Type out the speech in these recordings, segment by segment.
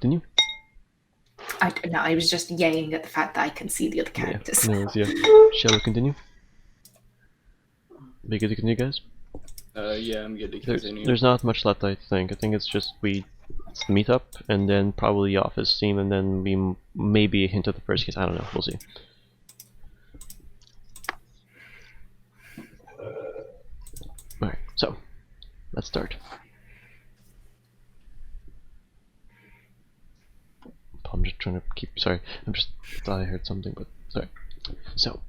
continue? No, I was just yaying at the fact that I can see the other characters. Yeah. Shall we continue? Be good to continue, guys? Yeah, I'm good to continue. There's not much left, I think. I think it's just it's the meetup, and then probably the office team, and then we maybe a hint of the first case. I don't know. We'll see. Alright, so let's start. I'm just trying to keep. Sorry, I'm just thought I heard something, but sorry. So,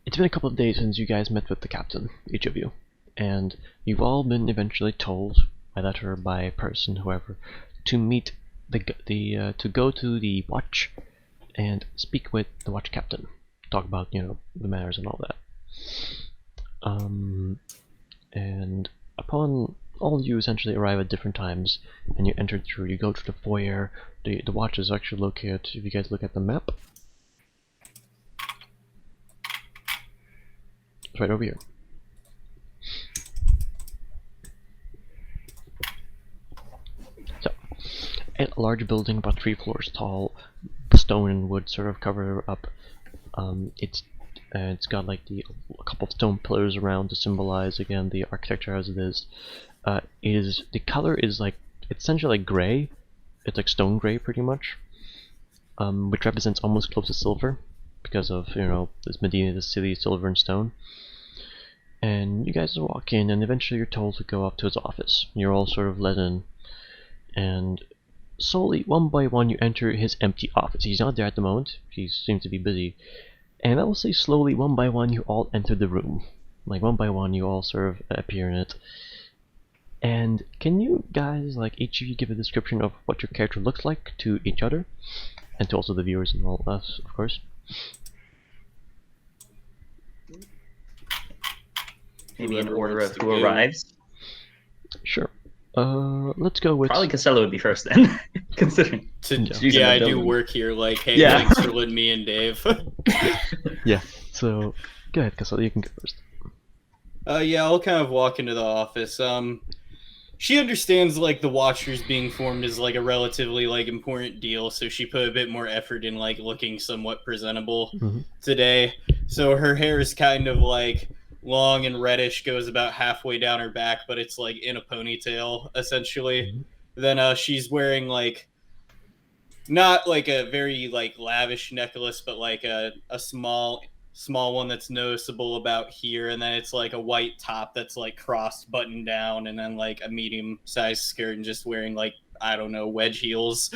it's been a couple of days since you guys met with the captain, each of you, and you've all been eventually told by letter, by person, whoever, to meet to go to the watch and speak with the watch captain, talk about the matters and all that. And upon all of you essentially arrive at different times, and you enter through. You go to the foyer. The watch is actually located. If you guys look at the map, it's right over here. So, a large building about 3 floors tall, stone and wood sort of cover up. It's got like a couple of stone pillars around to symbolize again the architecture as it is. The color is like it's essentially like gray. It's like stone gray pretty much, which represents almost close to silver because of this Medina, the city, silver and stone. And you guys walk in, and eventually you're told to go up to his office. You're all sort of let in, and slowly, one by one, you enter his empty office. He's not there at the moment. He seems to be busy. And I will say slowly, one by one, you all enter the room. Like one by one, you all sort of appear in it. And can you guys, like each of you, give a description of what your character looks like to each other, and to also the viewers and all us, of course. Maybe in order of who arrives. Sure. Let's go with probably Kascella would be first then, considering. Yeah, I do work here. Like, hey, Yeah. thanks for letting me and Dave. Yeah. So go ahead, Kascella. You can go first. Yeah, I'll kind of walk into the office. She understands like the Watchers being formed is like a relatively like important deal, so she put a bit more effort in like looking somewhat presentable today. So her hair is kind of like long and reddish, goes about halfway down her back, but it's like in a ponytail essentially. Then she's wearing like not like a very like lavish necklace, but like a small one that's noticeable about here, and then it's like a white top that's like crossed buttoned down, and then like a medium sized skirt, and just wearing like, I don't know, wedge heels.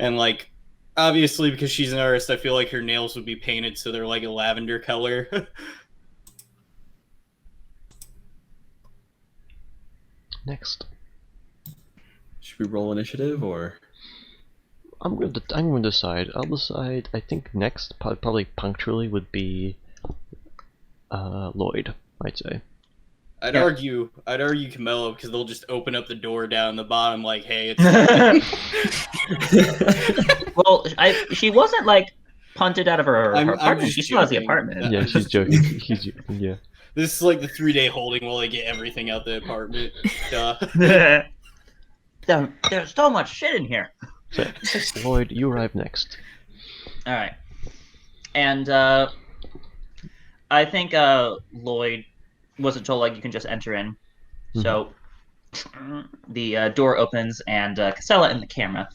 And like obviously because she's an artist, I feel like her nails would be painted so they're like a lavender color. Next. Should we roll initiative or? I'm going to decide. I'll decide. I think next, probably punctually, would be Lloyd. I'd say. I'd argue Camelia, because they'll just open up the door down the bottom like, hey, it's. Well, she wasn't like punted out of her apartment. I'm She still has the apartment. Yeah, she's joking. He's joking. Yeah. This is like the 3-day holding while they get everything out the apartment. Duh. There's so much shit in here. So, Lloyd, you arrive next. All right, and I think Lloyd wasn't told like you can just enter in, so the door opens and Kascella and the camera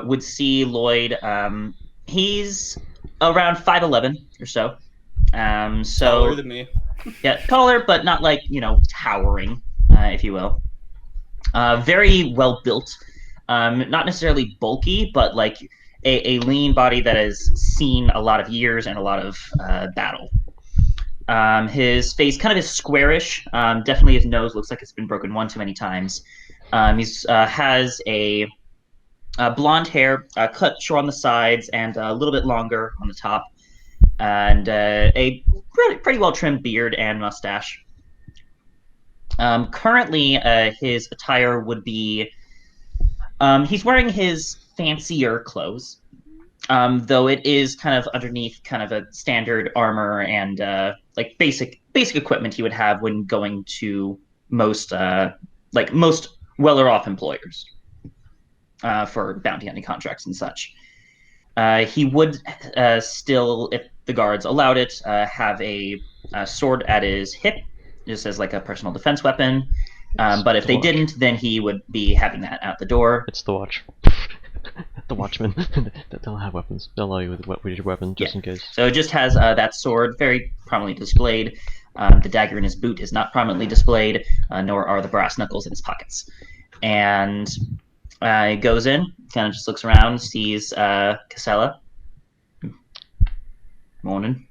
would see Lloyd. He's around 5'11" or so. Taller than me. Yeah, taller, but not like towering, if you will. Very well built. Not necessarily bulky, but like a lean body that has seen a lot of years and a lot of battle. His face kind of is squarish. Definitely his nose looks like it's been broken one too many times. He's has a blonde hair, cut short on the sides and a little bit longer on the top, and a pretty well trimmed beard and mustache. Currently, his attire would be. He's wearing his fancier clothes, though it is kind of underneath kind of a standard armor and like basic equipment he would have when going to most well-off employers for bounty hunting contracts and such. He would still, if the guards allowed it, have a sword at his hip, just as like a personal defense weapon. But if they didn't, then he would be having that out the door. It's the watch. The watchmen. They'll have weapons. They'll allow you with your weapon just in case. So it just has that sword very prominently displayed. The dagger in his boot is not prominently displayed, nor are the brass knuckles in his pockets. And he goes in, kind of just looks around, sees Kascella. Morning.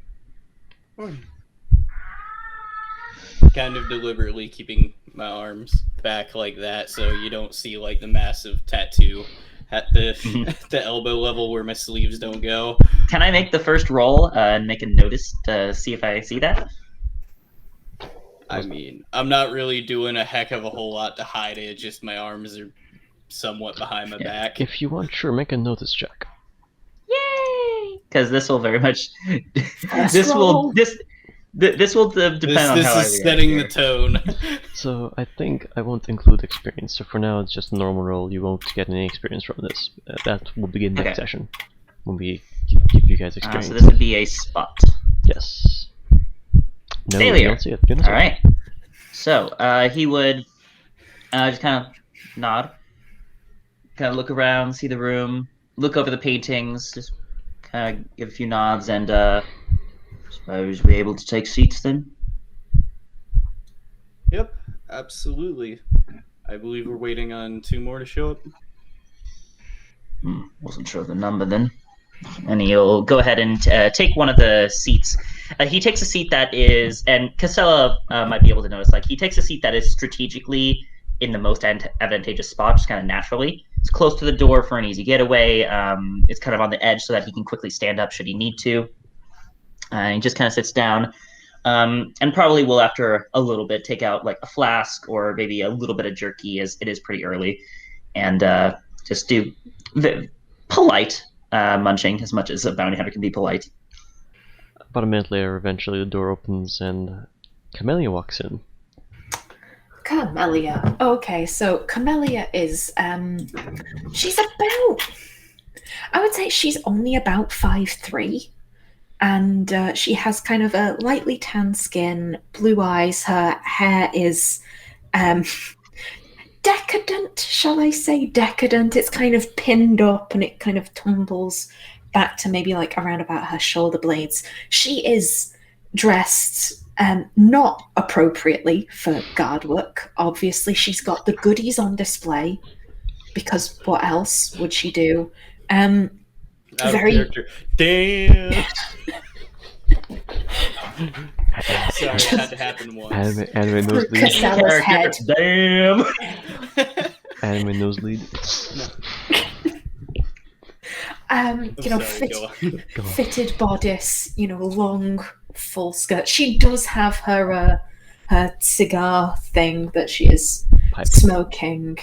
Kind of deliberately keeping my arms back like that so you don't see like the massive tattoo at the the elbow level where my sleeves don't go. Can I make the first roll and make a notice to see if I see that? I mean, I'm not really doing a heck of a whole lot to hide it, just my arms are somewhat behind my back. If you want, sure, make a notice check. Yay! Because this will very much Let's this roll. will depend on This how I is react setting here. the tone. So I think I won't include experience. So for now, it's just a normal roll. You won't get any experience from this. That will begin next Okay. session when we give you guys experience. So this would be a spot. Yes. No, you Failure. don't see it. You don't see All it. right. So he would just kind of nod, kind of look around, see the room, look over the paintings, just kind of give a few nods, and suppose we're able to take seats then. Yep, absolutely. I believe we're waiting on 2 more to show up. Wasn't sure of the number then. And he'll go ahead and take one of the seats. He takes a seat that is, and Kascella might be able to notice, like he takes a seat that is strategically in the most advantageous spot, just kind of naturally. It's close to the door for an easy getaway. It's kind of on the edge so that he can quickly stand up should he need to. He just kind of sits down, and probably will, after a little bit, take out like a flask or maybe a little bit of jerky, as it is pretty early, and just do the polite munching, as much as a bounty hunter can be polite. About a minute later, eventually the door opens and Camelia walks in. Camelia. Okay, so Camelia is she's about, I would say she's only about 5'3", and she has kind of a lightly tan skin, blue eyes. Her hair is decadent, shall I say? Decadent. It's kind of pinned up and it kind of tumbles back to maybe like around about her shoulder blades. She is dressed not appropriately for guard work. Obviously, she's got the goodies on display because what else would she do? Out of Very- character. Damn! Sorry, it had to happen once. Anime nosebleed. Kascella's head. Damn. Anime nosebleed. You know, Sorry, go on. Go on. fitted bodice, you know, long full skirt. She does have her her cigar thing that she is Pipe. smoking.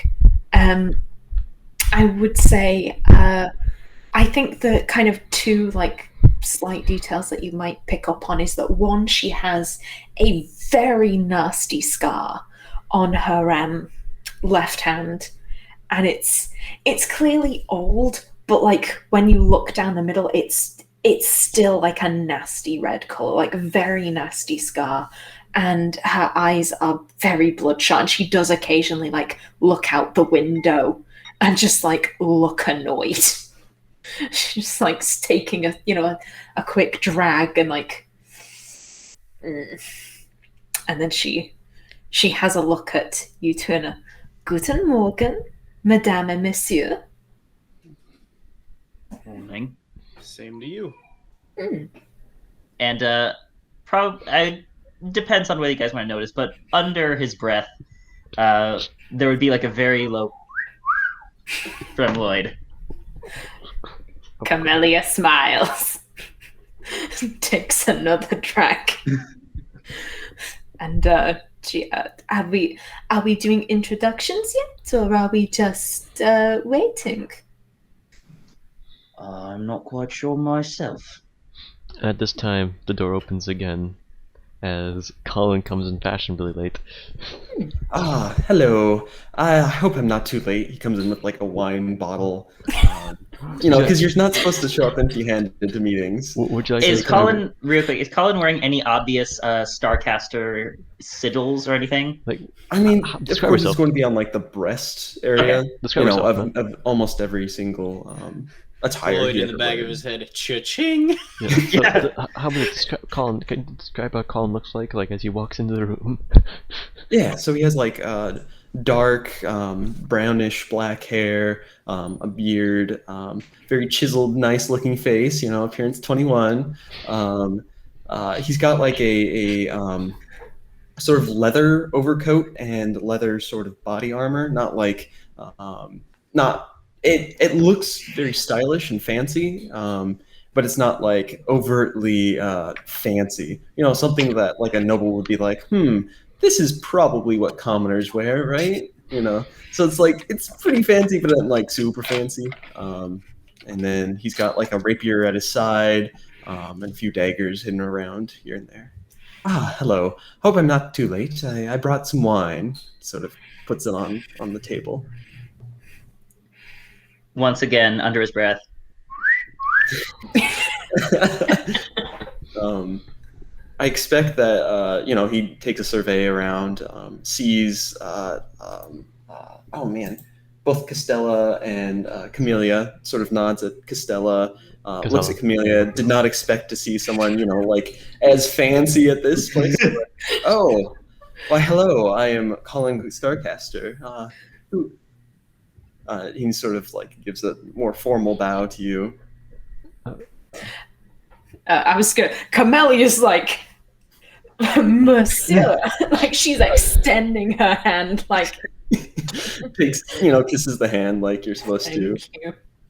I would say I think the kind of 2 like slight details that you might pick up on is that, one, she has a very nasty scar on her left hand, and it's clearly old, but like when you look down the middle, it's still like a nasty red color, like a very nasty scar, and her eyes are very bloodshot, and she does occasionally like look out the window and just like look annoyed. She's just like taking a quick drag and like and then she has a look at you two in a Guten Morgen, Madame et Monsieur. Morning. Same to you. And depends on whether you guys want to notice, but under his breath, there would be like a very low from Lloyd. Camelia smiles, takes another drag, and she are we doing introductions yet, or are we just waiting? I'm not quite sure myself. At this time, the door opens again, as Collin comes in fashionably late. Hello. I hope I'm not too late. He comes in with like a wine bottle. Because you're not supposed to show up empty-handed to meetings. Would you like Is to Collin real quick? Is Collin wearing any obvious Starcaster sigils or anything? like? I mean, of Describe course, yourself. it's going to be on like the breast area. Okay. Describe yourself, man. Of almost every single attire. Lloyd he in the ever back of wears. his head, cha-ching. Yeah. So, Yeah. how about Colin? Can you describe how Colin looks like as he walks into the room? Yeah, so he has like dark brownish black hair, a beard, very chiseled, nice-looking face. Appearance 21. He's got like a sort of leather overcoat and leather sort of body armor. Not like not it looks very stylish and fancy, but it's not like overtly fancy. Something that like a noble would be like, this is probably what commoners wear, right? So it's like it's pretty fancy, but not like super fancy. And then he's got like a rapier at his side, and a few daggers hidden around here and there. Hello. Hope I'm not too late. I brought some wine. Sort of puts it on the table. Once again, under his breath. I expect that he takes a survey around, sees both Kascella and Camelia. Sort of nods at Kascella. Looks at Camelia. Did not expect to see someone like as fancy at this place. Oh, why hello. I am Collin Starcaster. He sort of like gives a more formal bow to you. I was gonna. Camelia's like, Monsieur, like she's extending her hand, like takes, kisses the hand like you're supposed to. thank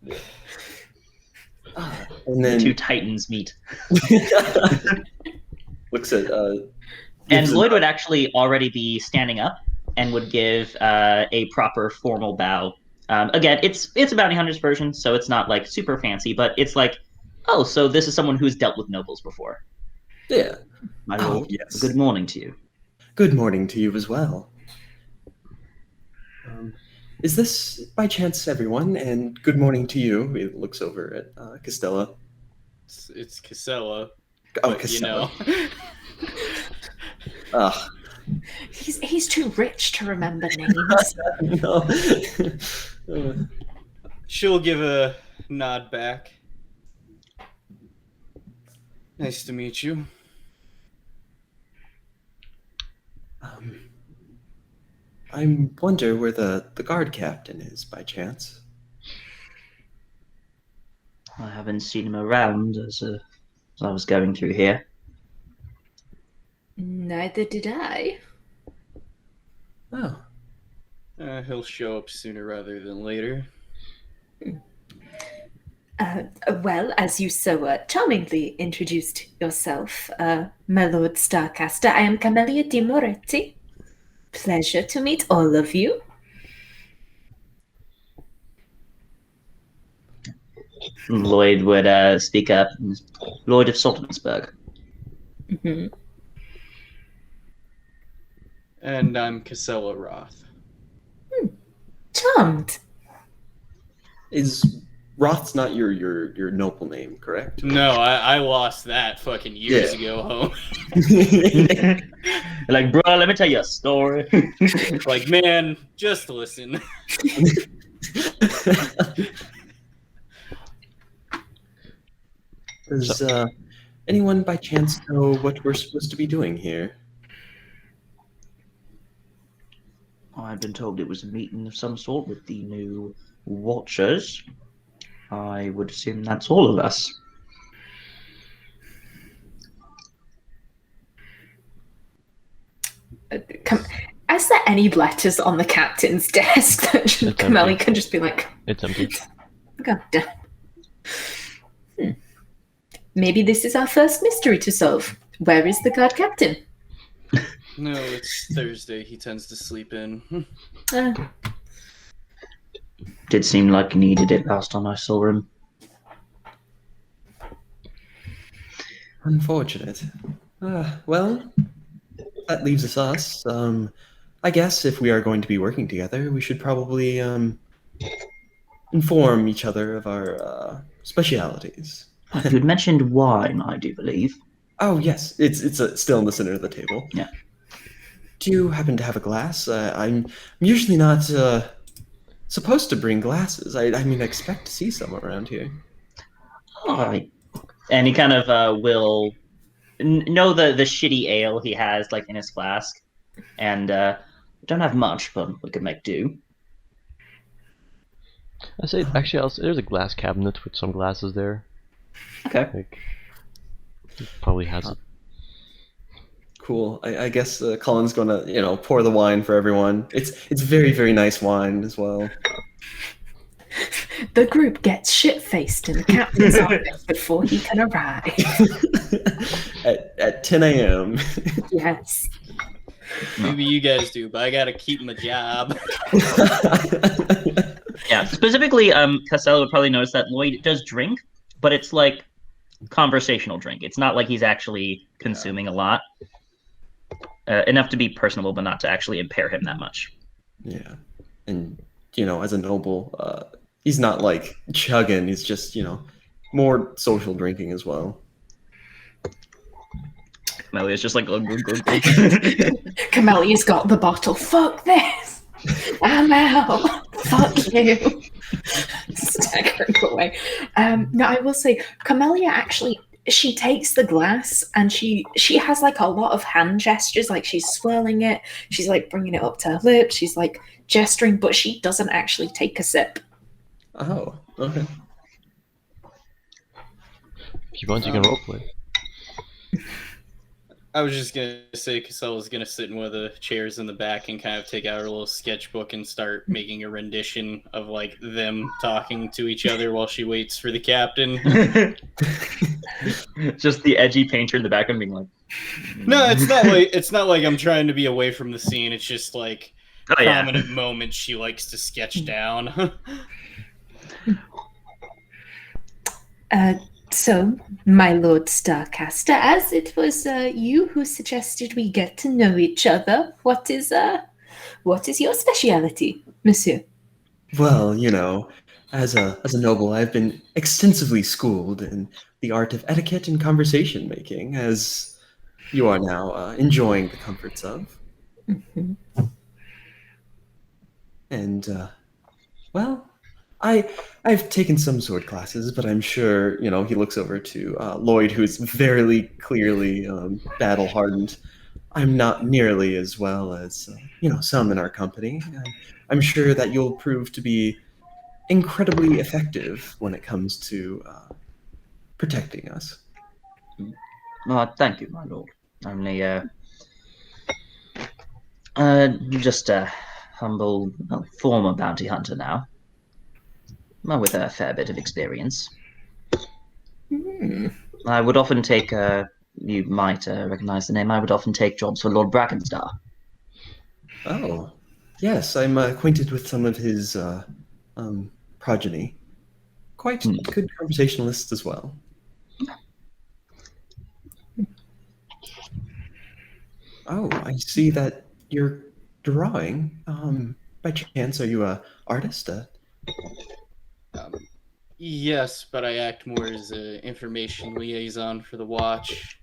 you. And then The two titans meet. looks at. And Lloyd would actually already be standing up and would give a proper formal bow. Again, it's a bounty hunter's version, so it's not like super fancy, but it's like, oh, so this is someone who's dealt with nobles before. Yeah. My Oh, lord, yes. good morning to you. Good morning to you as well. Is this by chance everyone? And good morning to you. He looks over at Kascella. It's Kascella. Oh, but, Kascella. Ugh. He's too rich to remember names. No. She'll give a nod back. Nice to meet you. I wonder where the guard captain is by chance. I haven't seen him around as I was going through here. Neither did I. Oh. He'll show up sooner rather than later. Well, as you so charmingly introduced yourself, my Lord Starcaster, I am Camelia di Moretti. Pleasure to meet all of you. Lloyd would speak up. Lloyd of Soddenberg. Mm-hmm. And I'm Kascella Roth. Charmed. Is Roth's not your noble name, correct? No, I lost that fucking years ago, home. Like, bro, let me tell you a story. Like, man, just listen. Does anyone by chance know what we're supposed to be doing here? I've been told it was a meeting of some sort with the new Watchers. I would assume that's all of us. Is there any letters on the captain's desk that Camelia can just be like, It's empty. God damn. Maybe this is our first mystery to solve. Where is the guard captain? No, it's Thursday. He tends to sleep in. Did seem like he needed it last time I saw him. Unfortunate. Well, that leaves us. I guess if we are going to be working together, we should probably inform each other of our specialities. You'd mentioned wine, I do believe. Oh yes, it's still in the center of the table. Yeah. Do you happen to have a glass? I'm usually not supposed to bring glasses. I mean, I expect to see some around here. All right. And he kind of will know the shitty ale he has like in his flask, and don't have much, but we could make do. I say actually, there's a glass cabinet with some glasses there. Okay. Like, he probably has it. Cool. I guess Colin's going to pour the wine for everyone. It's very very nice wine as well. The group gets shit-faced in the captain's office before he can arrive. at 10 a.m. Yes. Maybe you guys do, but I gotta keep my job. Yeah. Specifically, Kascella would probably notice that Lloyd does drink, but it's like conversational drink. It's not like he's actually consuming a lot. Enough to be personable, but not to actually impair him that much. Yeah, and as a noble, he's not like chugging. He's just more social drinking as well. Camelia's just like, Camelia's got the bottle. Fuck this. I'm out. Fuck you. Staggering away. No, I will say, Camelia actually, she takes the glass and she has like a lot of hand gestures, like she's swirling it, she's like bringing it up to her lips, she's like gesturing, but she doesn't actually take a sip. Oh, okay. If you want, you can roleplay. I was just gonna say Kascella's gonna sit in one of the chairs in the back and kind of take out her little sketchbook and start making a rendition of like them talking to each other while she waits for the captain. just the edgy painter in the background being like, No, it's not like I'm trying to be away from the scene. It's just like prominent moments she likes to sketch down. So, my Lord Starcaster, as it was you who suggested we get to know each other, what is your speciality, Monsieur? Well, as a noble, I've been extensively schooled in the art of etiquette and conversation making, as you are now enjoying the comforts of. Mm-hmm. And well, I've taken some sword classes, but I'm sure he looks over to Lloyd, who is very clearly battle hardened. I'm not nearly as well as some in our company. I'm sure that you'll prove to be incredibly effective when it comes to protecting us. Thank you, my lord. Only just a humble former bounty hunter now. Well, with a fair bit of experience. I would often take, you might recognize the name, I would often take jobs for Lord Brackenstar. Oh, yes, I'm acquainted with some of his progeny. Quite good conversationalists as well. Oh, I see that you're drawing. By chance, are you an artist? Yes, but I act more as an information liaison for the Watch.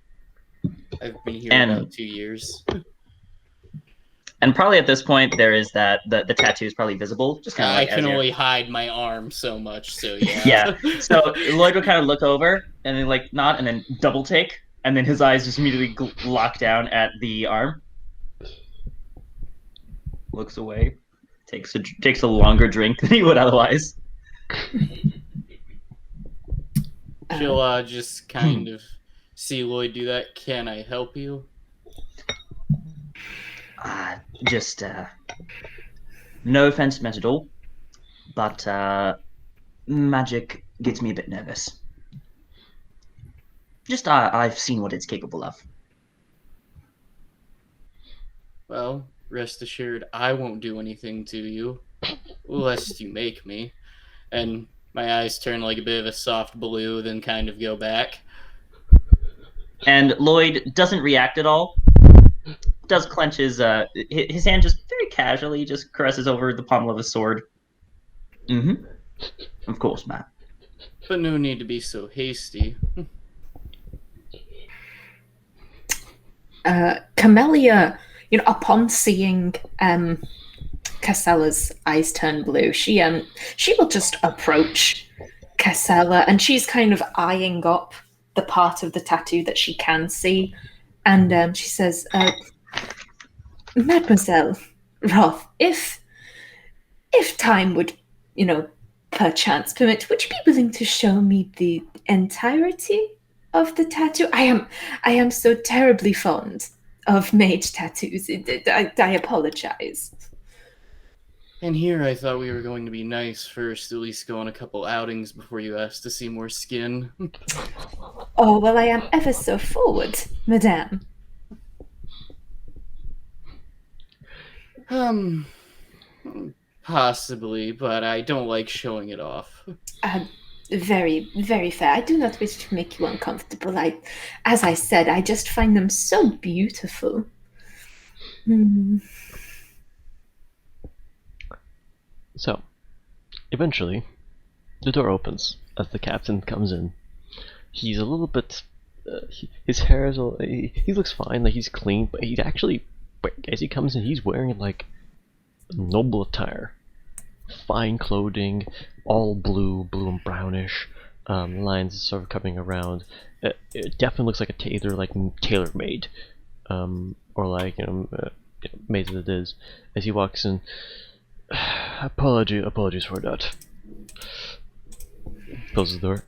I've been here about 2 years. And probably at this point, there is that the tattoo is probably visible. Just kind of I can only hide my arm so much, so yeah. Yeah. So Lloyd would kind of look over and then like nod and then double take, and then his eyes just immediately lock down at the arm. Looks away, takes a longer drink than he would otherwise. She'll just kind of see Lloyd do that. Can I help you? Just no offense meant at all, but magic gets me a bit nervous. Just I've seen what it's capable of. Well, rest assured, I won't do anything to you, lest you make me. And my eyes turn like a bit of a soft blue, then kind of go back. And Lloyd doesn't react at all. Does clench his hand just very casually, just caresses over the pommel of his sword. Mm-hmm. Of course, Matt. But no need to be so hasty. Camelia, upon seeing Kascella's eyes turn blue, she will just approach Kascella, and she's kind of eyeing up the part of the tattoo that she can see, and she says, "Mademoiselle Roth, if time would, perchance permit, would you be willing to show me the entirety of the tattoo? I am so terribly fond of mage tattoos. I apologize." And here I thought we were going to be nice first, at least go on a couple outings before you asked to see more skin. Oh, well, I am ever so forward, madame. Possibly, but I don't like showing it off. Very, very fair. I do not wish to make you uncomfortable. As I said, I just find them so beautiful. So, eventually, the door opens as the captain comes in. He's a little bit. His hair is. He looks fine, like he's clean, but he actually, as he comes in, he's wearing like noble attire, fine clothing, all blue and brownish. Lines sort of coming around. It definitely looks like tailor made, or like made as it is. As he walks in. Apologies for that. Closes the door.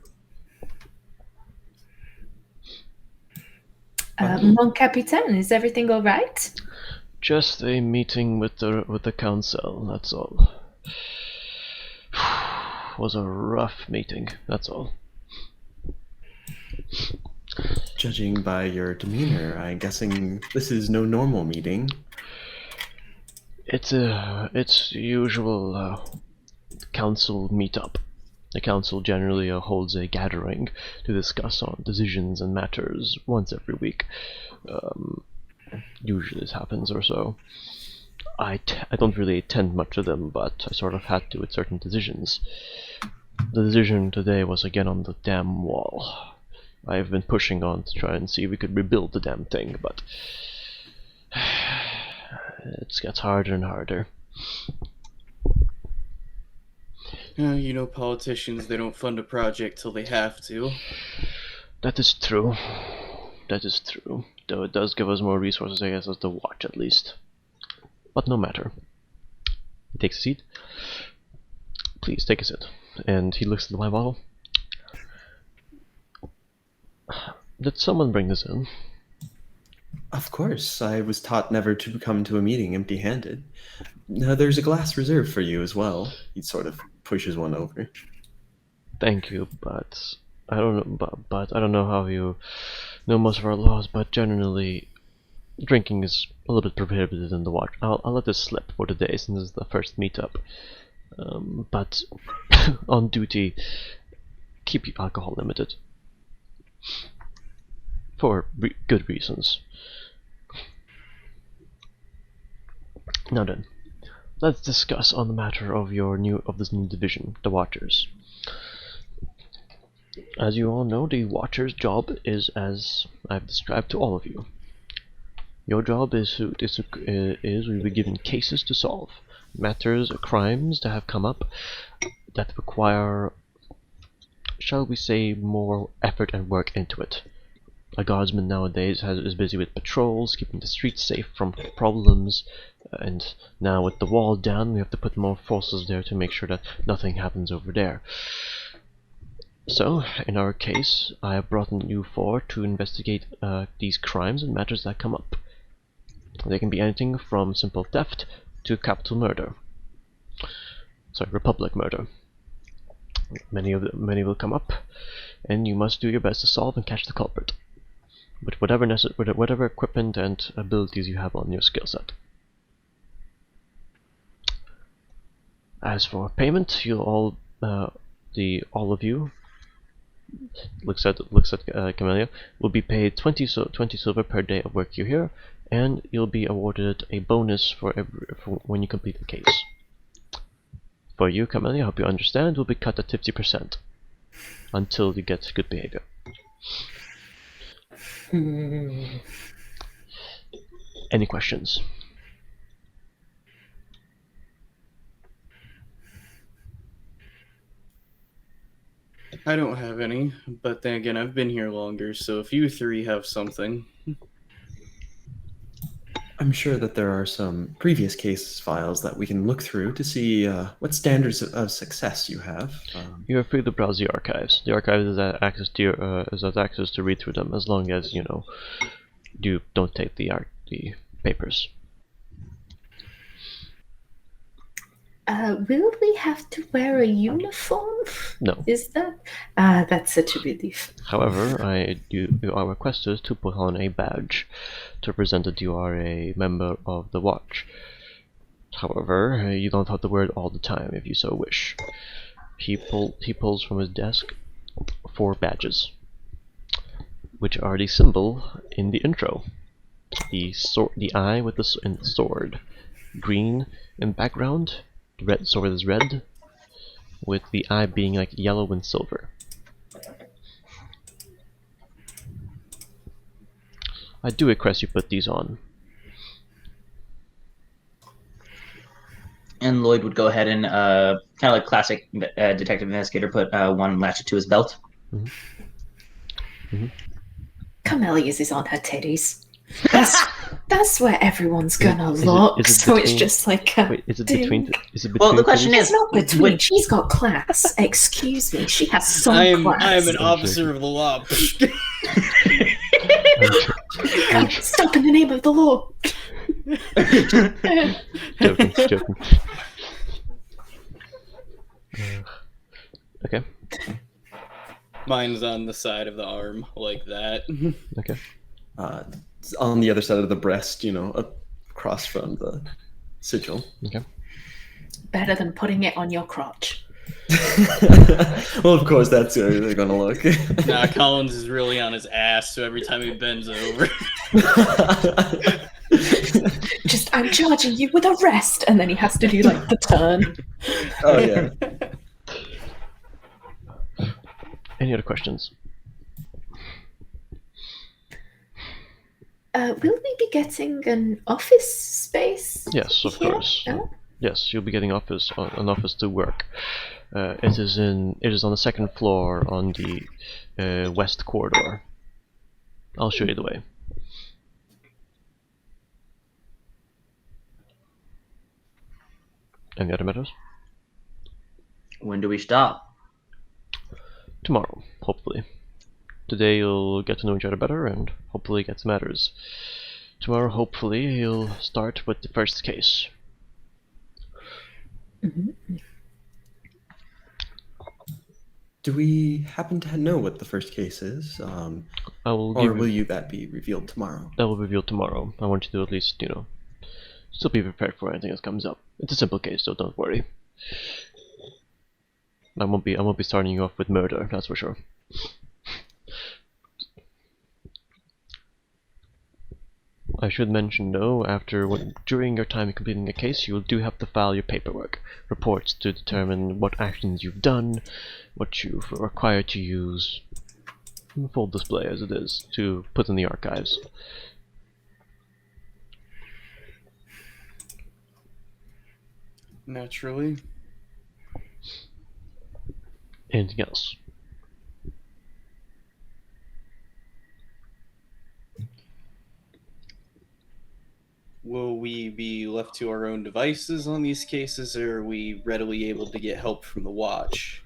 Mon Capitaine, is everything all right? Just a meeting with the council. That's all. Was a rough meeting. That's all. Judging by your demeanor, I'm guessing this is no normal meeting. It's usual council meetup. The council generally holds a gathering to discuss on decisions and matters once every week. Usually this happens or so. I don't really attend much of them, but I sort of had to with certain decisions. The decision today was again on the damn wall. I've been pushing on to try and see if we could rebuild the damn thing, but it gets harder and harder. Politicians, they don't fund a project till they have to. That is true. Though it does give us more resources, I guess, as the watch at least. But no matter. He takes a seat. Please, take a seat. And he looks at the wine bottle. Did someone bring this in? Of course, I was taught never to come to a meeting empty-handed. Now, there's a glass reserved for you as well. He sort of pushes one over. Thank you, but I don't know. But I don't know how you know most of our laws. But generally, drinking is a little bit prohibited in the watch. I'll let this slip for today since this is the first meetup. But on duty, keep your alcohol limited for good reasons. Now then, let's discuss on the matter of this new division, the Watchers. As you all know, the Watcher's job is as I've described to all of you. Your job is we'll be given cases to solve, matters or crimes that have come up that require, shall we say, more effort and work into it. A guardsman nowadays is busy with patrols, keeping the streets safe from problems, and now with the wall down, we have to put more forces there to make sure that nothing happens over there. So, in our case, I have brought you four to investigate these crimes and matters that come up. They can be anything from simple theft to capital murder. Sorry, republic murder. Many will come up, and you must do your best to solve and catch the culprit, with whatever equipment and abilities you have on your skill set. As for payment, you'll all of you looks at Camelia, will be paid 20 silver per day of work you here, and you'll be awarded a bonus for when you complete the case. For you, Camelia, I hope you understand, will be cut at 50% until you get good behavior. Any questions? I don't have any, but then again, I've been here longer, so if you three have something. I'm sure that there are some previous case files that we can look through to see what standards of success you have. You are free to browse the archives. The archives has access to read through them, as long as you don't take the papers. Will we have to wear a uniform? No. Is that? That's such a relief. However, you are requested to put on a badge to represent that you are a member of the Watch. However, you don't have to wear it all the time if you so wish. He pulls from his desk 4 badges, which are the symbol in the intro. The eye with the sword, green in background. The red sword is red, with the eye being like yellow and silver. I do request you put these on. And Lloyd would go ahead and kind of like classic detective investigator, put one latchet to his belt. Camelia's is on her titties. That's where everyone's gonna look. It's just like wait, is it between? Well, the question it's is, not between. She's got class. Excuse me, she has some class. I am an officer of the law. Stop in the name of the law. Joking. Okay. Mine's on the side of the arm, like that. Okay. On the other side of the breast, across from the sigil. Okay. Better than putting it on your crotch. Well, of course, that's where they're gonna look. Nah, Collins is really on his ass, so every time he bends over. Just, I'm charging you with arrest, and then he has to do like the turn. Oh yeah. Any other questions? Will we be getting an office space? Yes, of here? course. Oh. Yes, you'll be getting an office to work. It is on the 2nd floor on the west corridor. I'll show you the way. Any other matters? when do we stop? Tomorrow, hopefully. Today you'll get to know each other better and hopefully get some matters. Tomorrow, hopefully, you'll start with the first case. Do we happen to know what the first case is? Or will that be revealed tomorrow? That will be revealed tomorrow. I want you to at least, still be prepared for anything that comes up. It's a simple case, so don't worry. I won't be starting you off with murder, that's for sure. I should mention though, during your time completing a case, you do have to file your paperwork, reports to determine what actions you've done, what you've required to use, full display as it is, to put in the archives. Naturally. Anything else? Will we be left to our own devices on these cases, or are we readily able to get help from the Watch?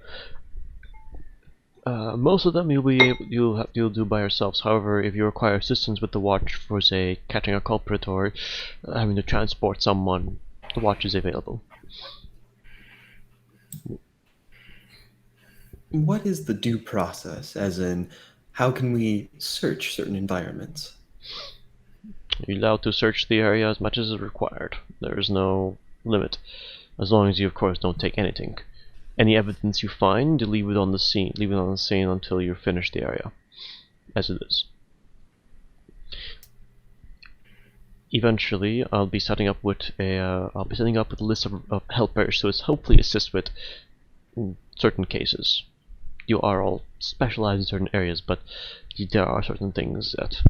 Most of them you'll do by yourselves. However, if you require assistance with the Watch for, say, catching a culprit or having to transport someone, the Watch is available. What is the due process, as in, how can we search certain environments? You're allowed to search the area as much as is required. There is no limit, as long as you, of course, don't take anything. Any evidence you find, leave it on the scene. Leave it on the scene until you finish the area, as it is. Eventually, I'll be setting up with a list of helpers to hopefully assist with certain cases. You are all specialized in certain areas, but there are certain things that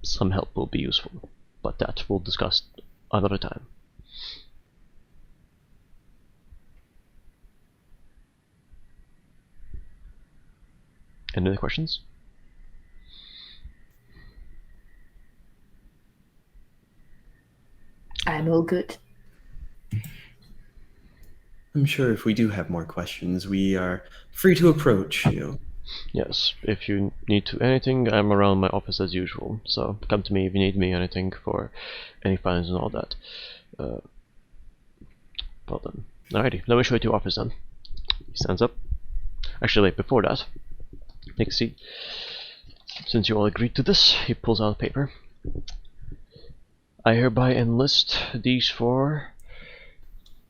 some help will be useful. But that we'll discuss another time. Any other questions? I'm all good. I'm sure if we do have more questions, we are free to approach you. Yes, if you need to anything, I'm around my office as usual, so come to me if you need me anything for any files and all that. Well then, alrighty, let me show you to your office then. He stands up. Actually, wait, before that, take a seat. Since you all agreed to this, he pulls out a paper. I hereby enlist these four: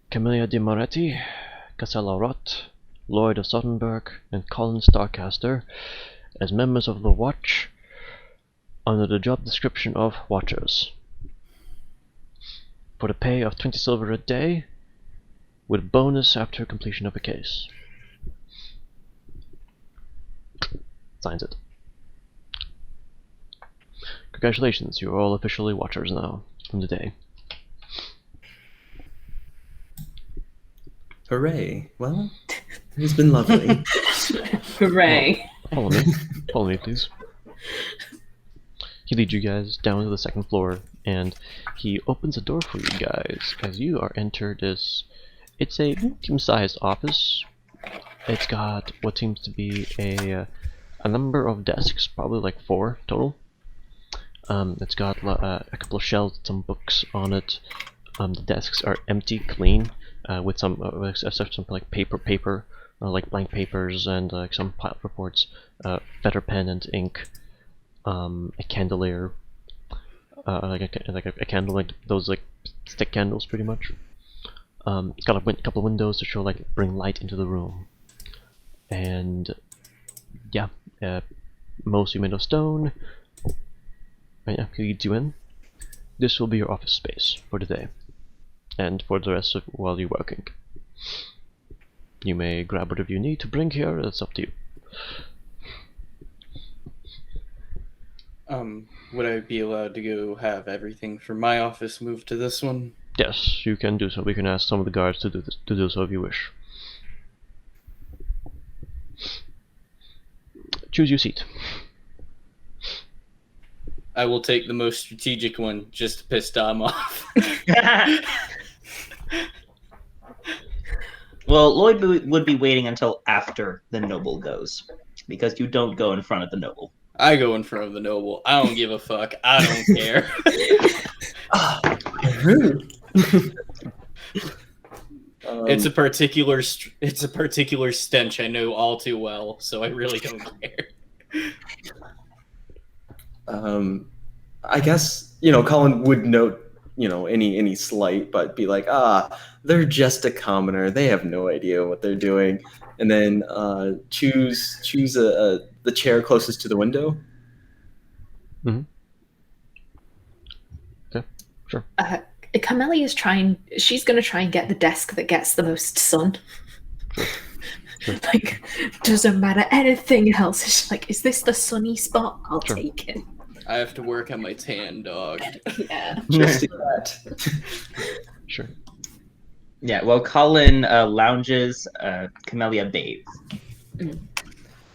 Camelia de Moretti, Kascella Roth, Lloyd of Soddenberg, and Collin Starcaster as members of the Watch under the job description of Watchers, for the pay of 20 silver a day, with bonus after completion of a case. Signs it. Congratulations, you are all officially Watchers now, from today. Hooray. Well, it's been lovely. Hooray. Follow me. Follow me, please. He leads you guys down to the second floor, and he opens a door for you guys as you are entered this. It's a medium-sized office. It's got what seems to be a number of desks, probably like 4 total. It's got a couple of shelves, some books on it. The desks are empty, clean, with some like paper, like blank papers and some pilot reports, feather pen and ink, a candelier, like a candle, like those like stick candles, pretty much. It's got a couple of windows to show, like, bring light into the room, and yeah, mostly made of stone. Right, yeah, he leads you in. This will be your office space for today, and for the rest of while you're working. You may grab whatever you need to bring here. It's up to you. Would I be allowed to go have everything from my office moved to this one? Yes, you can do so. We can ask some of the guards to do so if you wish. Choose your seat. I will take the most strategic one just to piss Dom off. Well, Lloyd would be waiting until after the noble goes, because you don't go in front of the noble. I go in front of the noble. I don't give a fuck. I don't care. Rude. It's a particular stench I know all too well, so I really don't care. I guess, Collin would note, any slight, but be like, they're just a commoner. They have no idea what they're doing. And then choose the chair closest to the window. Mm-hmm. Okay, sure. Camelia is she's going to try and get the desk that gets the most sun. Sure. Like, doesn't matter anything else. It's like, is this the sunny spot? I'll take it. I have to work on my tan, dog. Yeah. Just do that. Sure. Yeah, well, Collin lounges, Camelia bathes.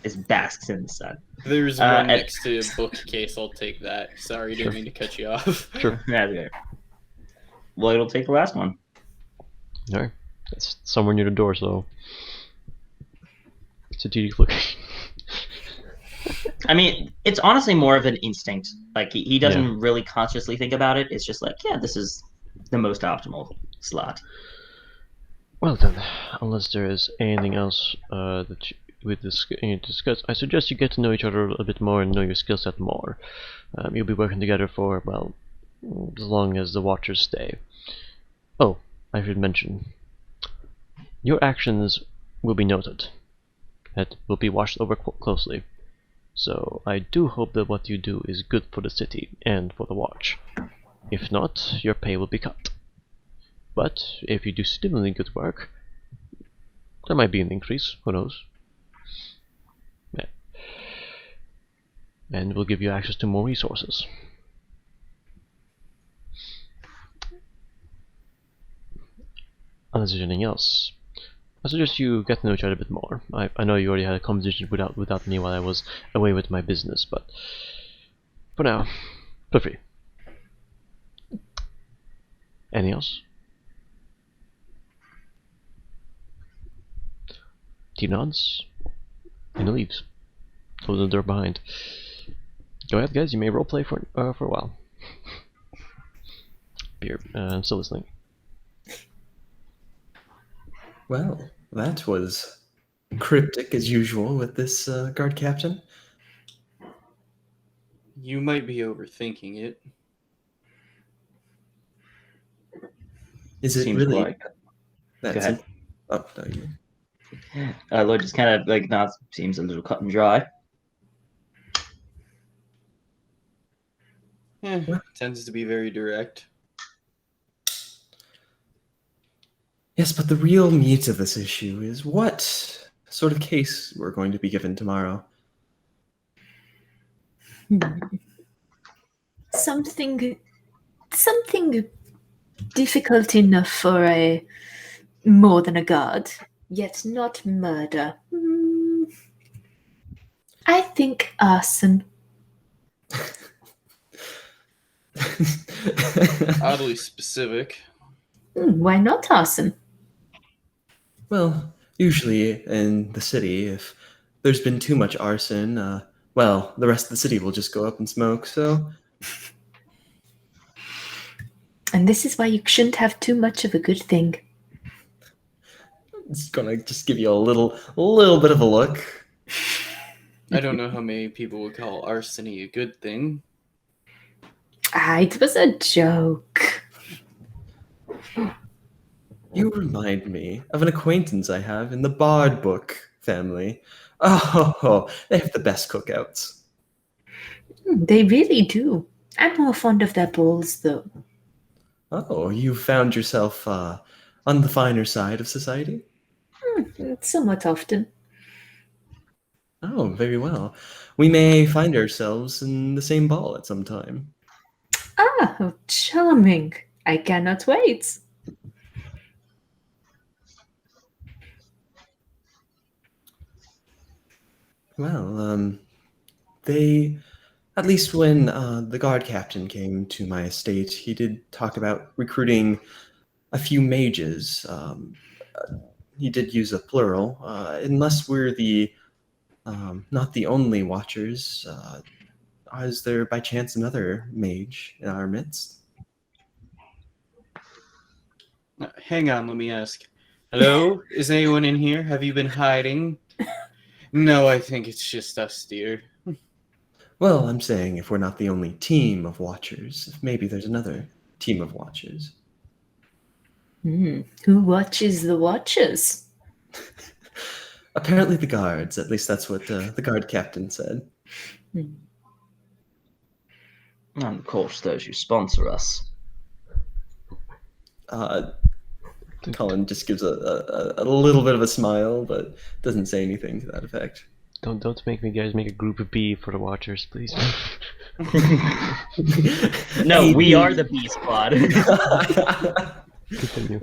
Just basks in the sun. There's one next to a bookcase. I'll take that. Sorry, didn't mean to cut you off. Sure. That's good. Lloyd will take the last one. Alright. It's somewhere near the door, so strategic looking. I mean, it's honestly more of an instinct. Like, he doesn't really consciously think about it. It's just like, yeah, this is the most optimal slot. Well then, unless there is anything else that you discuss, I suggest you get to know each other a bit more and know your skill set more. You'll be working together for, well, as long as the Watchers stay. Oh, I should mention, your actions will be noted. It will be watched over closely. So I do hope that what you do is good for the city and for the Watch. If not, your pay will be cut. But if you do similarly good work, there might be an increase, who knows. Yeah. And we'll give you access to more resources. Unless there's anything else, I suggest you get to know each other a bit more. I know you already had a conversation without me while I was away with my business, but for now, feel free. Anything else? Team nods and leaves. Close the door behind. Go ahead, guys. You may roleplay for a while. Beer. I'm still listening. Well, that was cryptic as usual with this guard captain. You might be overthinking it. Is it Seems really like. that Go ahead. simple? Oh, no, you. Lloyd just kind of like nods. Seems a little cut and dry. Tends to be very direct. Yes, but the real meat of this issue is what sort of case we're going to be given tomorrow. Something difficult enough for a more than a guard, yet not murder. I think arson. Oddly specific. Why not arson? Well, usually in the city, if there's been too much arson, well, the rest of the city will just go up in smoke, so... And this is why you shouldn't have too much of a good thing. It's gonna just give you a little bit of a look. I don't know how many people would call arsony a good thing. It was a joke. You remind me of an acquaintance I have in the Bard Book family. Oh, they have the best cookouts. They really do. I'm more fond of their balls, though. Oh, you found yourself on the finer side of society? Somewhat often. Oh, very well. We may find ourselves in the same ball at some time. How charming. I cannot wait. Well, they, at least when the guard captain came to my estate, he did talk about recruiting a few mages. He did use a plural. Unless we're the not the only watchers, is there by chance another mage in our midst? Hang on, let me ask. Hello? Is anyone in here? Have you been hiding? No, I think it's just us, dear. Well, I'm saying if we're not the only team of watchers, if maybe there's another team of watchers. Who watches the watchers? Apparently the guards, at least that's what the guard captain said. And of course, those who sponsor us. Collin just gives a little bit of a smile, but doesn't say anything to that effect. Don't make me guys make a group of B for the Watchers, please. No, we are the B squad. Continue.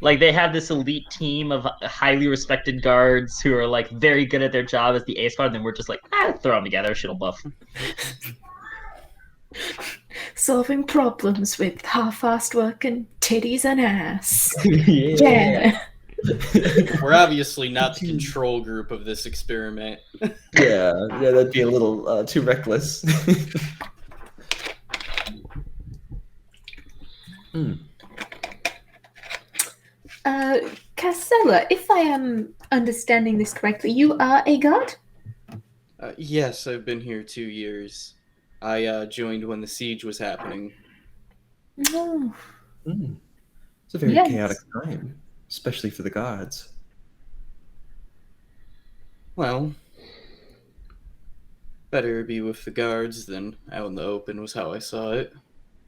Like, they have this elite team of highly respected guards who are like very good at their job as the A squad, and then we're just like, throw them together, shit'll buff. Solving problems with half-assed work and titties and ass. Yeah. We're obviously not the control group of this experiment. Yeah, that'd be a little too reckless. Kascella, if I am understanding this correctly, you are a guard? Yes, I've been here 2 years. I joined when the siege was happening. Oh. It's a very Yes. chaotic time. especially for the guards. Well, better be with the guards than out in the open was how I saw it.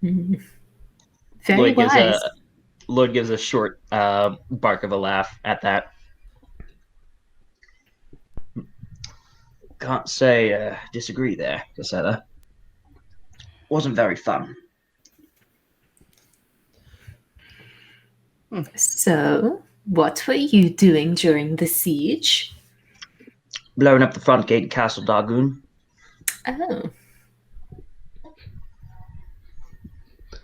Very wise. Lloyd gives a short bark of a laugh at that. Can't say disagree there, Kascella. Wasn't very fun. So, what were you doing during the siege? Blowing up the front gate of Castle Dargoon. Oh.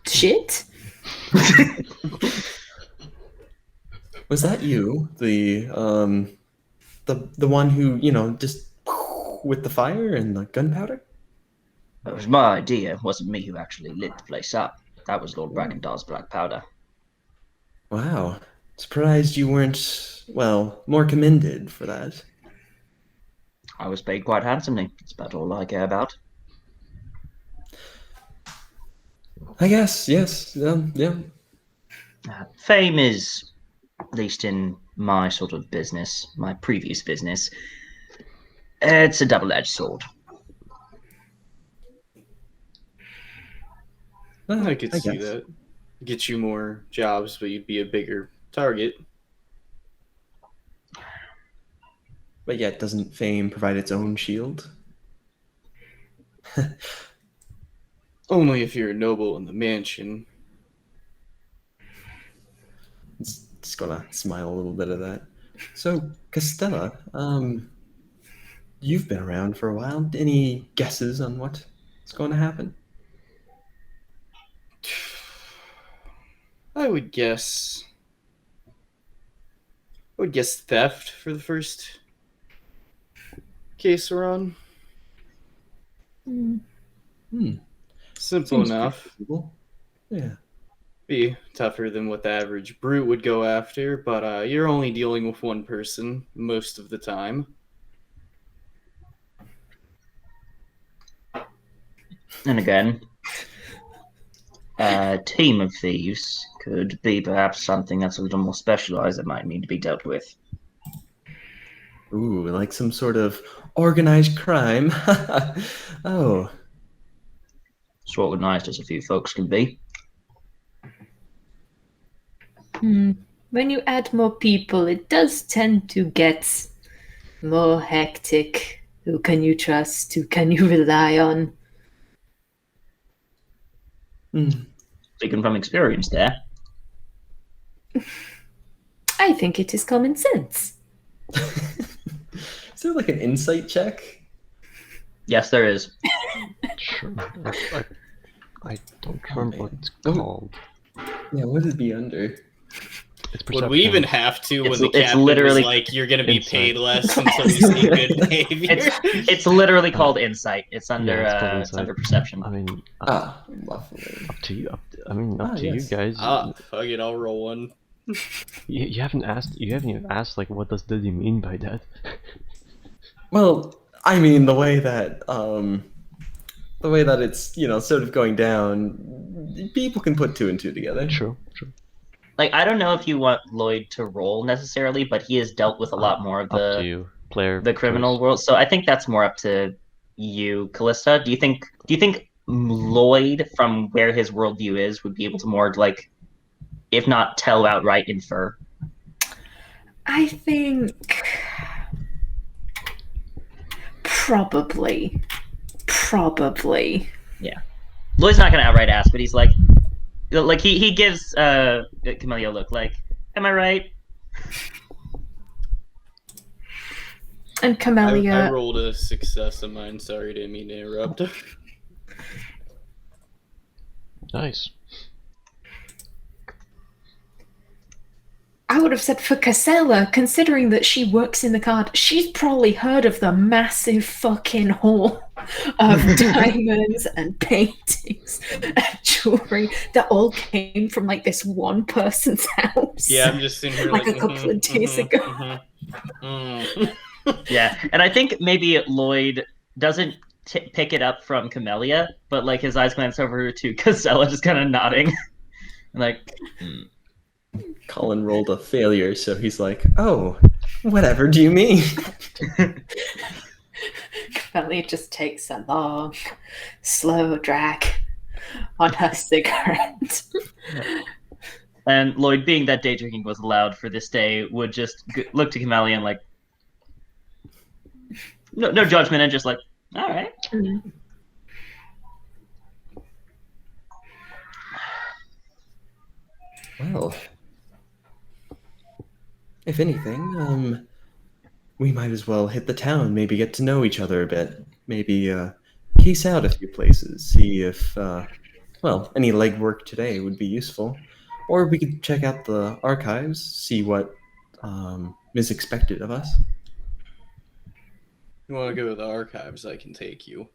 Shit? Was that you, the one who, you know, just with the fire and the gunpowder? It was my idea. It wasn't me who actually lit the place up. That was Lord Brackendar's black powder. Wow. Surprised you weren't, well, more commended for that. I was paid quite handsomely. That's about all I care about. I guess, yes. Yeah. Fame is, at least in my sort of business, my previous business, it's a double-edged sword. I could see guess. that. Get you more jobs, but you'd be a bigger target. But yet, doesn't fame provide its own shield? Only if you're a noble in the mansion. Just gonna smile a little bit at that. So, Kascella, you've been around for a while. Any guesses on what's going to happen? I would guess theft for the first case we're on. Simple Seems enough. pretty simple. Yeah. Be tougher than what the average brute would go after, but you're only dealing with one person most of the time. And again, a team of thieves could be perhaps something that's a little more specialized that might need to be dealt with. Ooh, like some sort of organized crime. Oh. So organized as a few folks can be. When you add more people, it does tend to get more hectic. Who can you trust? Who can you rely on? Speaking from experience there. I think it is common sense. Is there like an insight check? Yes, there is. Sure. I don't remember what it's called. Yeah, what would it be under? It's Would we even perception. have to when It's- the it's captain literally was like, you're going to be insight. paid less until you see good behavior? It's literally called insight. It's under it's called it's insight. under perception. I mean, Lovely. up to you. Up to yes. you guys. Fuck it, I'll roll one. You haven't asked. You haven't even asked. Like, what does Diddy mean by that? Well, I mean, the way that it's, you know, sort of going down, people can put two and two together. True. Like, I don't know if you want Lloyd to roll necessarily, but he has dealt with a lot more of Up to you, player. the criminal choice. world. So I think that's more up to you, Kallista. Do you think Lloyd, from where his worldview is, would be able to more like, if not tell outright, infer? I think probably. Lloyd's not gonna outright ask, but he's like he gives Camelia a look like, am I right? And Camelia. I rolled a success of mine. Sorry, didn't mean to interrupt. Nice. I would have said for Kascella, considering that she works in the card, she's probably heard of the massive fucking haul of diamonds and paintings and jewelry that all came from like this one person's house. Yeah, I'm just sitting here Like a couple of days ago. Yeah, and I think maybe Lloyd doesn't pick it up from Camelia, but like his eyes glance over to Kascella, just kind of nodding, like. Collin rolled a failure, so he's like, "Oh, whatever do you mean?" Camelia just takes a long, slow drag on her cigarette. And Lloyd, being that day drinking was allowed for this day, would just look to Camelia and like, no judgment, and just like, all right. Mm. Well, if anything, we might as well hit the town, maybe get to know each other a bit. Maybe case out a few places, see if, any legwork today would be useful. Or we could check out the archives, see what is expected of us. You want to go to the archives? I can take you.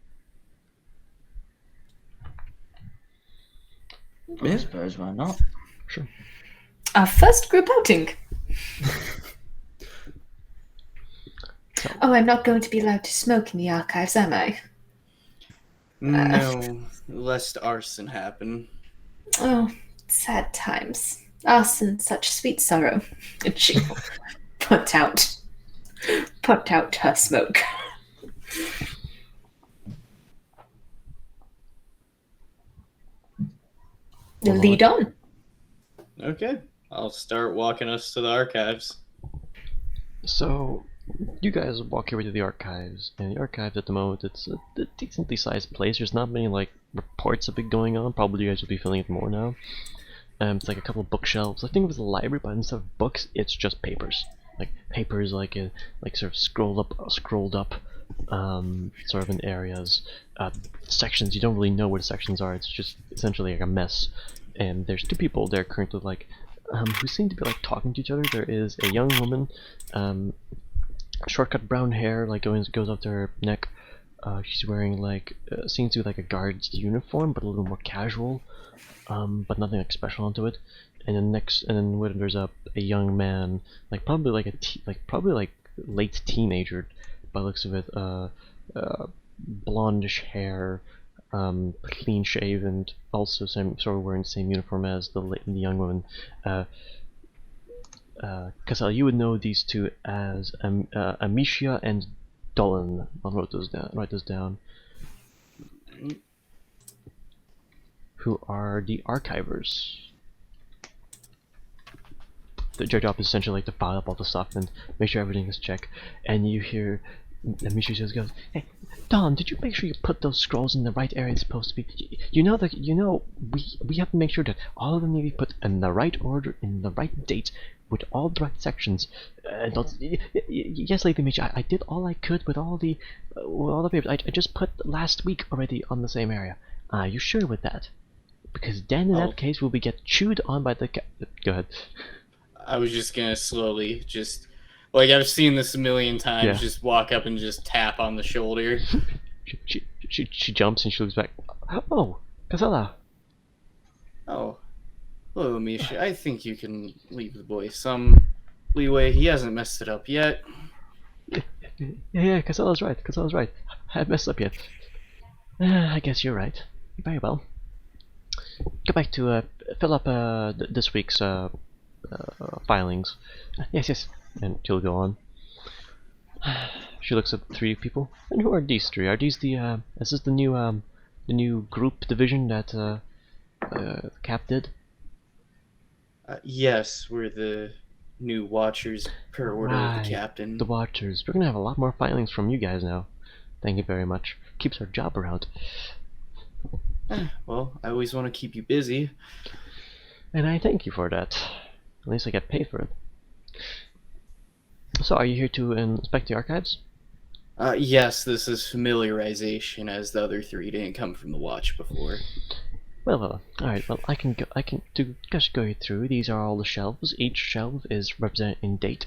I Yeah. suppose why not? Sure. Our first group outing. Oh, I'm not going to be allowed to smoke in the archives, am I? No, lest arson happen. Oh, sad times. Arson, such sweet sorrow. And she will put out her smoke. Lead on. Okay, I'll start walking us to the archives. So, you guys walk your way to the archives, and the archives at the moment, it's a decently sized place. There's not many, like, reports of it going on. Probably you guys will be feeling it more now. It's like a couple of bookshelves. I think it was a library, but instead of books, it's just papers. Like, papers, like sort of scrolled up, sort of in areas. Sections, you don't really know where the sections are. It's just essentially like a mess. And there's two people there currently, like, who seem to be like talking to each other. There is a young woman, short-cut brown hair, like goes up to her neck. She's wearing like seems to be like a guard's uniform, but a little more casual, but nothing like special onto it. And then there's a young man, like probably like late teenager, by the looks of it, blondish hair. Clean shaven, also sort of wearing the same uniform as the young woman. Kascella, you would know these two as Amicia and Dolan. I'll write this down. Who are the archivers? Their job is essentially like to file up all the stuff and make sure everything is checked. And you hear Amicia just goes, "Hey, Don, did you make sure you put those scrolls in the right area it's supposed to be? We have to make sure that all of them need to be put in the right order, in the right date, with all the right sections. Yes, Lady Amicia, I did all I could with all the papers. I just put last week already on the same area. Are you sure with that? Because then in that case, we'll be get chewed on by the Go ahead. I was just gonna slowly just... Like, I've seen this a million times, Yeah. just walk up and just tap on the shoulder. She jumps and she looks back. Oh, Kascella. Oh. Hello, Misha. I think you can leave the boy some leeway. He hasn't messed it up yet. Yeah, Kascella's right. Kascella's right. I haven't messed up yet. I guess you're right. Very well. Go back to fill up this week's filings. Yes. And she'll go on. She looks at three people. And who are these three? Are these the is this the new group division that Cap did? Yes, we're the new Watchers per order of the captain. The Watchers. We're gonna have a lot more filings from you guys now. Thank you very much. Keeps our job around. Well, I always want to keep you busy. And I thank you for that. At least I get paid for it. So, are you here to inspect the archives? Yes, this is familiarization, as the other three didn't come from the Watch before. Well, alright, well, I can just go through. These are all the shelves. Each shelf is represented in date,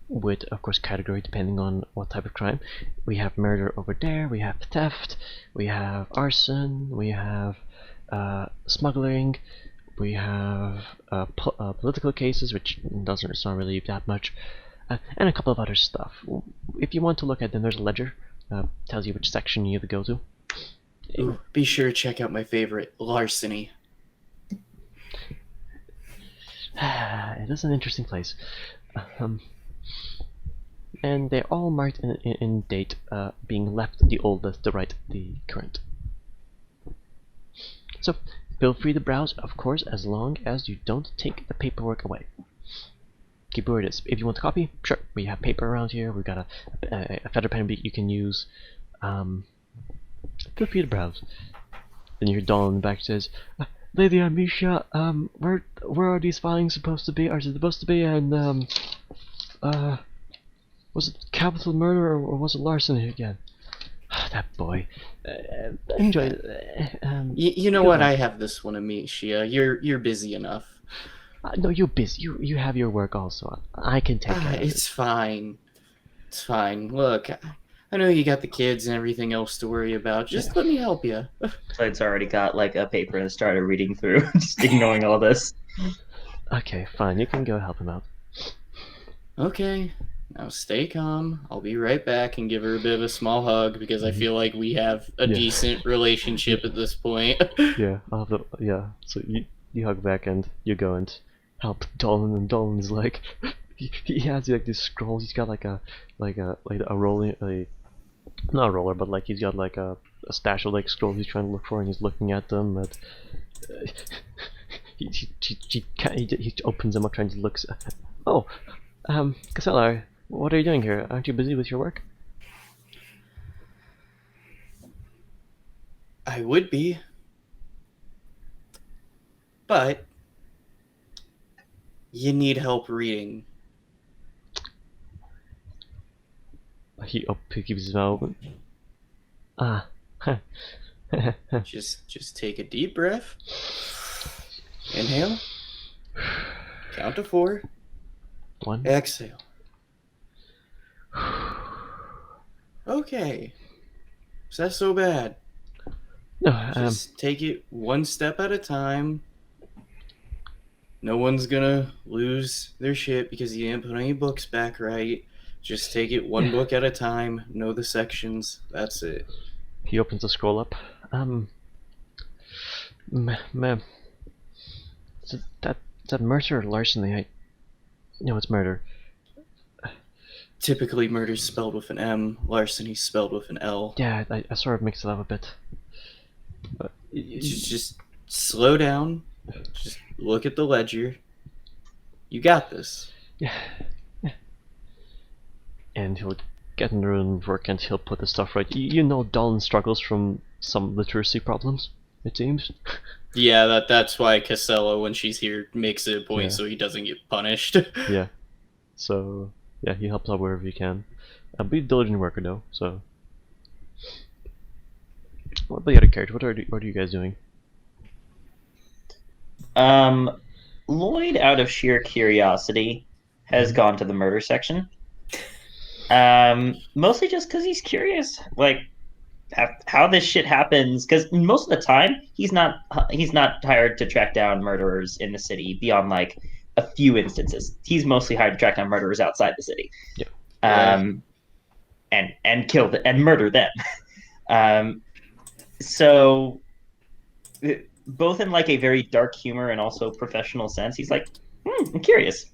with, of course, category depending on what type of crime. We have murder over there, we have theft, we have arson, we have smuggling, we have political cases, which it's not really that much, and a couple of other stuff. If you want to look at them, there's a ledger. Tells you which section you need to go to. Ooh, be sure to check out my favorite, larceny. It is an interesting place. And they're all marked in date, being left the oldest, the right, the current. So, feel free to browse, of course, as long as you don't take the paperwork away. Keep where it is. If you want a copy, sure, we have paper around here. We've got a feather pen you can use. Feel free to browse. Then you hear Dawn in the back says, Lady Amisha, where are these filings supposed to be? Are they supposed to be? And was it capital murder or was it larceny again? That boy. Enjoy it. You know what? I have this one, Amisha. You're busy enough. No, you're busy. You have your work also. I can take care of it. It's fine. It's fine. Look, I know you got the kids and everything else to worry about. Just let me help you. Lloyd's already got like a paper and started reading through, just ignoring all this. Okay, fine. You can go help him out. Okay. Now stay calm. I'll be right back and give her a bit of a small hug because I feel like we have a decent relationship at this point. Yeah, so you hug back and you go and help Dolan, and Dolan's like he has like these scrolls. He's got like a rolling, not a roller, but like he's got like a stash of like scrolls he's trying to look for, and he's looking at them. And he opens them up, trying to look. Oh, Kascella, what are you doing here? Aren't you busy with your work? I would be. But you need help reading. He keeps his mouth open. Just take a deep breath. Inhale. Count to 4. 1. Exhale. Okay. Is that so bad? No, Just take it one step at a time. No one's gonna lose their shit because you didn't put any books back right. Just take it one book at a time. Know the sections. That's it. He opens the scroll up. Ma'am. That murder or larceny? No, it's murder. Typically, murder's spelled with an M. Larceny's spelled with an L. Yeah, I sort of mixed it up a bit. But Just slow down. Just look at the ledger. You got this. Yeah. And he'll get in the room and work, and he'll put the stuff right. You know, Dolan struggles from some literacy problems, it seems. Yeah, that's why Kascella, when she's here, makes it a point Yeah. so he doesn't get punished. Yeah. So, yeah, he helps out wherever he can. Be a diligent worker, though, so... What about the other characters? What are you guys doing? Lloyd, out of sheer curiosity, has gone to the murder section. Mostly just because he's curious, like how this shit happens. Because most of the time, he's not hired to track down murderers in the city beyond like a few instances. He's mostly hired to track down murderers outside the city. Yeah. And kill and murder them. So, both in like a very dark humor and also professional sense, he's like, I'm curious.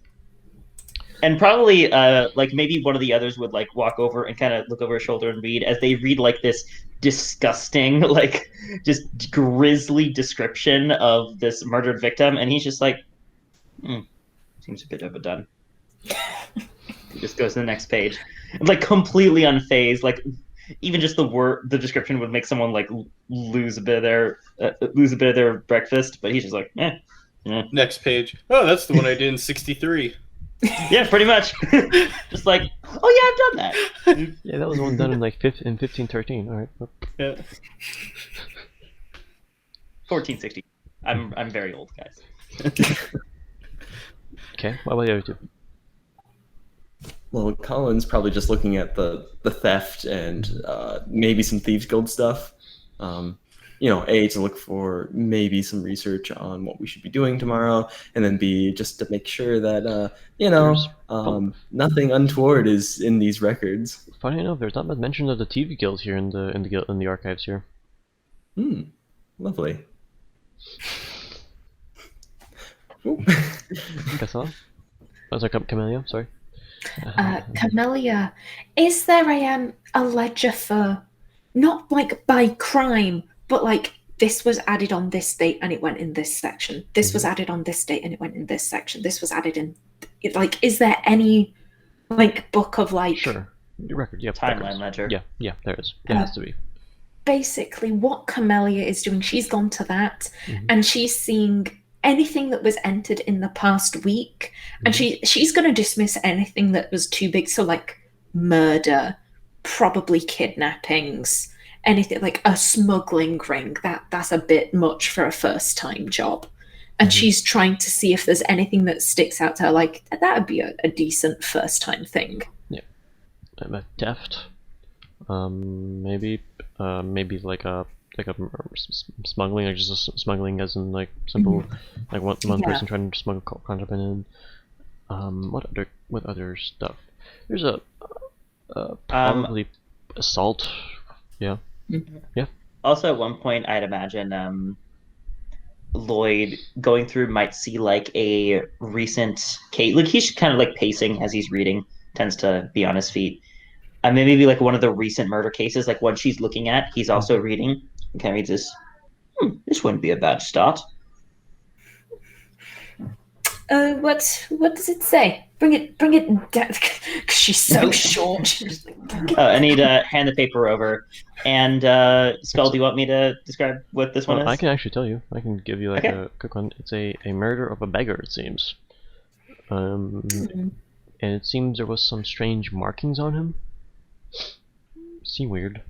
And probably, like maybe one of the others would like walk over and kind of look over his shoulder and read as they read like this disgusting, like just grisly description of this murdered victim, and he's just like, seems a bit overdone. He just goes to the next page, like completely unfazed. Like even just the description would make someone like lose a bit of their breakfast, but he's just like, Next page. Oh, that's the one I did in 63. Yeah, pretty much. Just like, oh yeah, I've done that. Yeah, that was one done in like 1513. All right. Yeah. 1460. I'm very old, guys. Okay. What about the other two? Well, Colin's probably just looking at the theft and maybe some Thieves Guild stuff. A, to look for maybe some research on what we should be doing tomorrow, and then B, just to make sure that nothing untoward is in these records. Funny enough, there's not much mention of the TV guild here in the archives here. Lovely. Kascella? Oh, sorry, Camelia, sorry. Camelia, is there a ledger for not like by crime, but like this was added on this date and it went in this section. This was added on this date and it went in this section. This was added in. Like, is there any like book of like? Sure. Your record, yeah. Timeline ledger. Yeah, there is. There has to be. Basically, what Camelia is doing, she's gone to that, and she's seeing anything that was entered in the past week, and she's going to dismiss anything that was too big. So, like murder, probably kidnappings, anything like a smuggling ring. That's a bit much for a first-time job. And she's trying to see if there's anything that sticks out to her, like that would be a decent first-time thing. Yeah, theft. Maybe like a smuggling, like just smuggling as in like simple, like one person trying to smuggle contraband in. What other stuff? There's a probably assault. Yeah. Yeah. Also, at one point, I'd imagine Lloyd going through might see like a recent case. Like he's kind of like pacing as he's reading, tends to be on his feet. Maybe like one of the recent murder cases, like one she's looking at, he's also reading. And kind of reads this. This wouldn't be a bad start. What does it say? Bring it down. She's so short. She's like, I need to hand the paper over. And Skull, do you want me to describe what this one is? I can actually tell you. I can give you like a quick one. It's a murder of a beggar, it seems. And it seems there was some strange markings on him. Seem weird.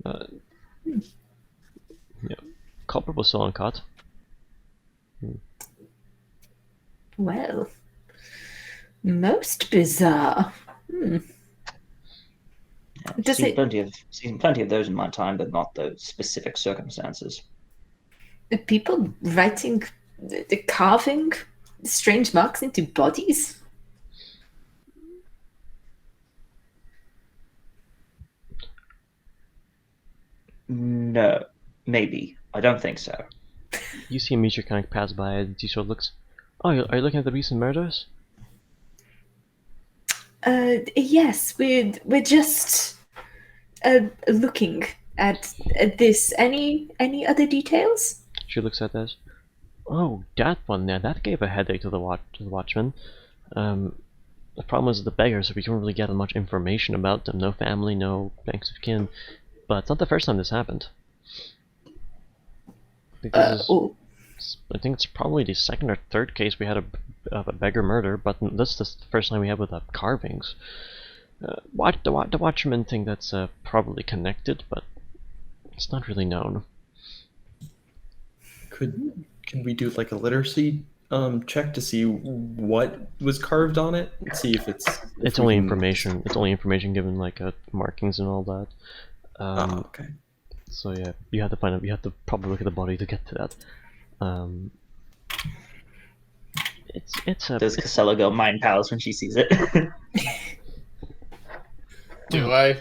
Yeah, culprit was still uncaught. Well, most bizarre. Does seen plenty of those in my time, but not those specific circumstances. People writing, carving strange marks into bodies? No, maybe. I don't think so. You see a meteor kind of pass by and he sort of looks. Oh, are you looking at the recent murders? Yes, we're just looking at this. Any other details? She looks at this. Oh, that one there. That gave a headache to the watchman. The problem is the beggars, so we can't really get much information about them. No family, no next of kin. But it's not the first time this happened. I think it's probably the second or third case we had of a beggar murder, but this is the first time we have with carvings. The Watchmen think that's probably connected, but it's not really known. Can we do like a literacy check to see what was carved on it? See if it's only information. It's only information given like markings and all that. Okay. So yeah, you have to find out. You have to probably look at the body to get to that. Does Kascella go mind palace when she sees it? Do I?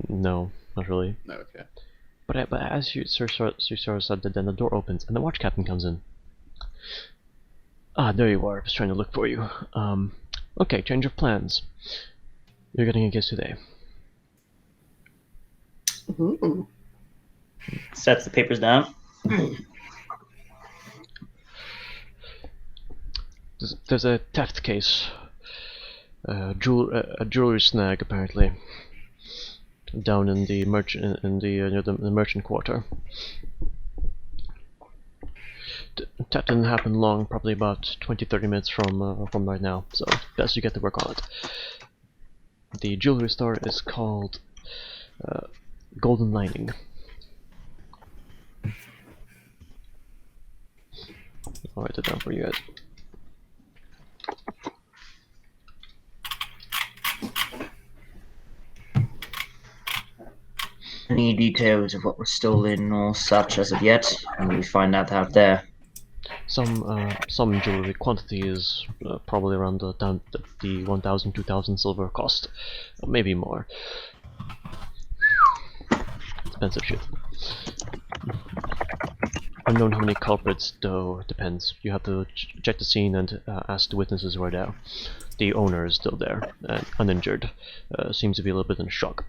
No, not really. Okay. But as you sort of said that, then the door opens and the watch captain comes in. Ah, there you are. I was trying to look for you. Okay, change of plans. You're getting a kiss today. Ooh. Sets the papers down. There's a theft case. A jewelry snag apparently. Down in the merchant near the merchant quarter. That didn't happen long, probably about 20-30 minutes from right now. So best you get to work on it. The jewelry store is called Golden Lining. I'll write it down for you guys. Any details of what was stolen or such as of yet? And we find out out there. Some jewelry quantity is probably around the 1,000, 2,000 silver cost, maybe more. Expensive shit. Unknown how many culprits, though, depends. You have to check the scene and ask the witnesses who are there. The owner is still there, uninjured. Seems to be a little bit in shock.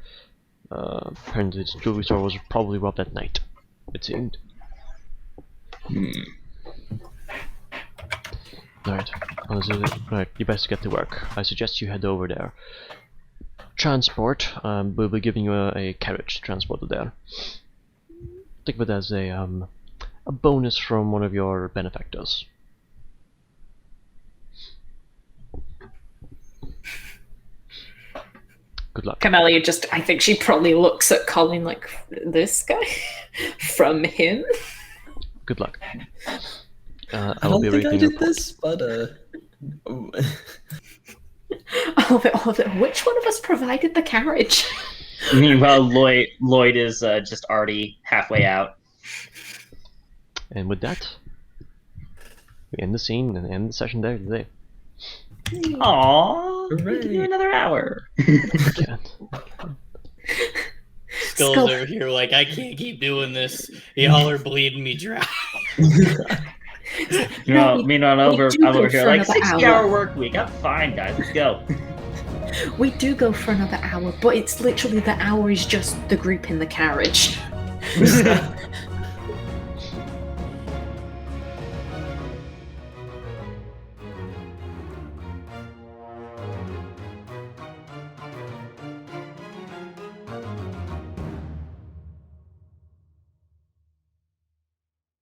Apparently the jewelry store was probably robbed at night, it seemed. Alright, you best get to work. I suggest you head over there. Transport, we'll be giving you a carriage to transport it there. Think of it as a bonus from one of your benefactors. Good luck. Camelia I think she probably looks at Collin like, this guy? From him? Good luck. I don't think I did this, but All of it. Which one of us provided the carriage? Meanwhile, Lloyd is just already halfway out. And with that, we end the scene and end the session there today. Aww, we can do another hour. Skull's over here like, I can't keep doing this. Y'all are bleeding me dry. Meanwhile, I'm over here like 60-hour work week. I'm fine, guys. Let's go. We do go for another hour, but it's literally the hour is just the group in the carriage.